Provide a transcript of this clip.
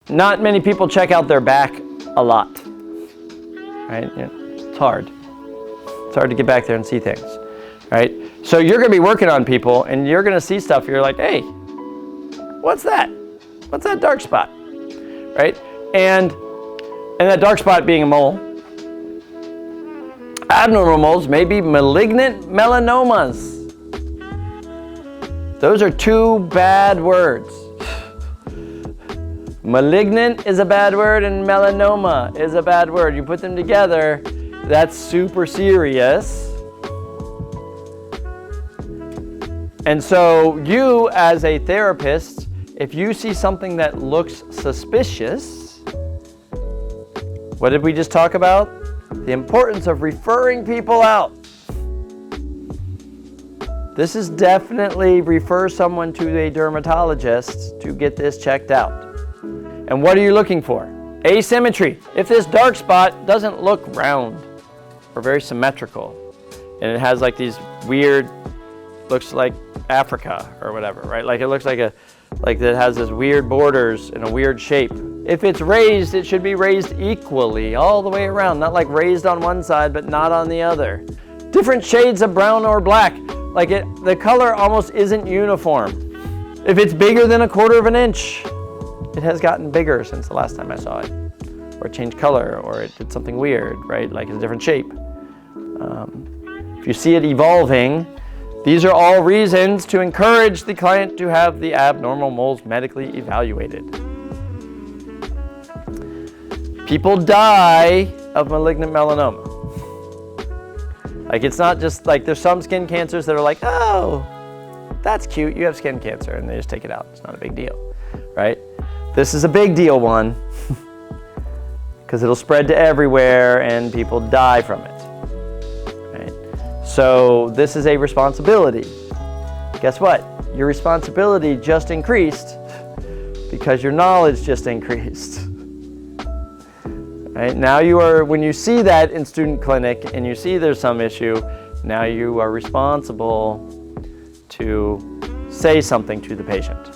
not many people check out their back a lot, right? It's hard. It's hard to get back there and see things, right? So you're going to be working on people, and you're going to see stuff. You're like, hey, what's that? What's that dark spot, right? And that dark spot being a mole. Abnormal moles may be malignant melanomas. Those are two bad words. Malignant is a bad word and melanoma is a bad word. You put them together, that's super serious. And so you as a therapist, if you see something that looks suspicious, what did we just talk about? The importance of referring people out. This is definitely refer someone to a dermatologist to get this checked out. And what are you looking for? Asymmetry. If this dark spot doesn't look round or very symmetrical, and it has like these weird, looks like Africa or whatever, right? Like it looks like it has this weird borders and a weird shape. If it's raised, it should be raised equally all the way around, not like raised on one side but not on the other. Different shades of brown or black, like the color almost isn't uniform. If it's bigger than 1/4 of an inch, it has gotten bigger since the last time I saw it, or it changed color, or it did something weird, right? Like it's a different shape. If you see it evolving, these are all reasons to encourage the client to have the abnormal moles medically evaluated. People die of malignant melanoma. Like it's not just like there's some skin cancers that are like, oh, that's cute, you have skin cancer, and they just take it out. It's not a big deal, right? This is a big deal one because it'll spread to everywhere and people die from it. Right? So this is a responsibility. Guess what? Your responsibility just increased because your knowledge just increased. Right? Now when you see that in student clinic and you see there's some issue, now you are responsible to say something to the patient.